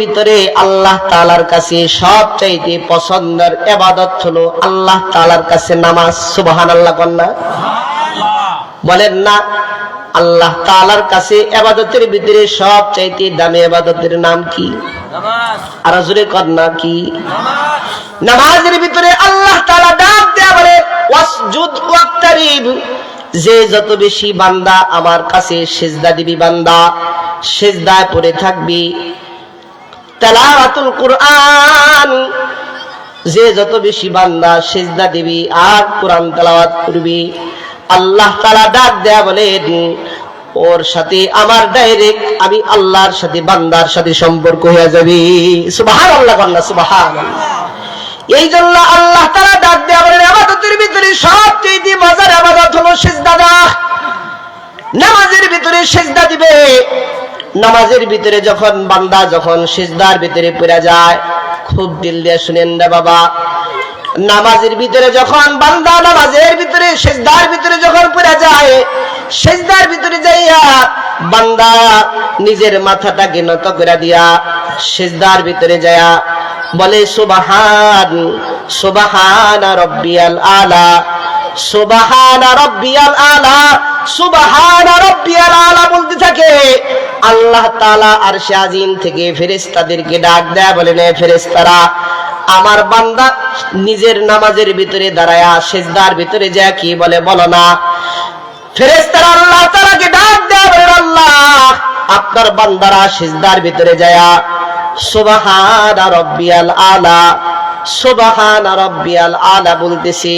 ভিতরে আল্লাহ তাআলার কাছে সবচাইতে পছন্দের ইবাদত হলো আল্লাহ তাআলার কাছে নামাজ। সুবহানাল্লাহ কন্যা বলেন না? আল্লাহ তাআলার কাছে ইবাদতের ভিতরে সবচাইতে দামি ইবাদতের নাম কি? নামাজ। আর জোরে কন্যা কি? নামাজ। নামাজের ভিতরে আল্লাহ তাআলা ডাক দেয়া বলে ওয়াসজুদ ওয়াক্তারিব, যে যত বেশি বান্দা আমার কাছে সিজদা দিবি, বান্দা সিজদায় পড়ে থাকবি, তেলাওয়াতুল কুরআন, যে যত বেশি বান্দা সিজদা দিবি আর কোরআন তেলাওয়াত করবি, আল্লাহ তাআলা ডাক দেয়া বলেন ওর সাথে আমার ডাইরেক্ট আমি আল্লাহর সাথে বান্দার সাথে সম্পর্ক হয়ে যাবে। সুবহানাল্লাহ বলনা সুবহানাল্লাহ। এই জন্য আল্লাহ তাআলা ডাক দেয়া বলেন ইবাদতের ভিতরে সবচেয়ে মজার ইবাদত হলো সিজদা দেওয়া। নামাজের ভিতরে সিজদা দিবে, নামাজের ভিতরে যখন বান্দা যখন সিজদার ভিতরে পড়ে যায়, খুব দিল দিয়ে শুনেন রে বাবা, নামাজের ভিতরে যখন বান্দা নামাজের ভিতরে সিজদার ভিতরে যখন পড়ে যায়, সিজদার ভিতরে যাইয়া বান্দা নিজের মাথাটাকে নত করে দিয়া সিজদার ভিতরে যায়া বলে সুবহান সুবহানা রাব্বিয়াল আলা, সুবহানা রাব্বিয়াল আলা, সুবহানা রাব্বিয়াল আলা বলতে থাকে। আল্লাহ তাআলা আরশে আজিম থেকে ফেরেশতাদেরকে ডাক দেয়া বলেন এ ফেরেশতারা, আমার বান্দা নিজের নামাজের ভিতরে দাঁড়ায়া সিজদার ভিতরে যায় কি বলে বলো না। ফেরেশতারা আল্লাহ তাআলাকে ডাক দেয়া বলেন আল্লাহ আপনার বান্দারা সিজদার ভিতরে যায়া সুবহানা রাব্বিয়াল আলা, সুবহানা রাব্বিয়াল আলা বলতেছি।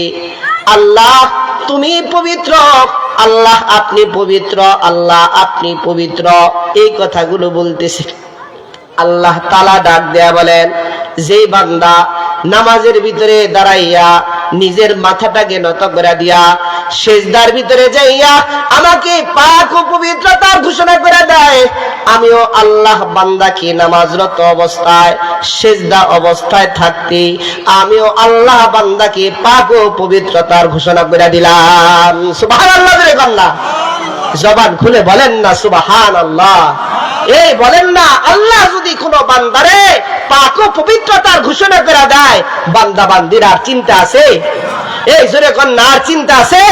আল্লাহ তুমি পবিত্র, আল্লাহ আপনি পবিত্র, আল্লাহ আপনি পবিত্র, এই কথাগুলো বলতেছে। আল্লাহ তাআলা ডাক দেয়া বলেন যেই বান্দা নামাজের ভিতরে দাঁড়াইয়া নিজের মাথাটাকে নত করে দিয়া সিজদার ভিতরে যাইয়া আমাকে পাক ও পবিত্রতার ঘোষণা করে দেয়, আমিও আল্লাহ বান্দাকে নামাজরত অবস্থায় সিজদা অবস্থায় থাকতে আমিও আল্লাহ বান্দাকে পাক ও পবিত্রতার ঘোষণা করে দিলাম। সুবহানাল্লাহ বলে আল্লাহ জবান খুলে বলেন না সুবহানাল্লাহ। এই বলেন না আল্লাহ যদি কোন বান্দারে পাক ও পবিত্রতার ঘোষণা করে দেয়, বান্দা বান্দির আর চিন্তা আছে? এই জোরে কোন না আর চিন্তা আছে?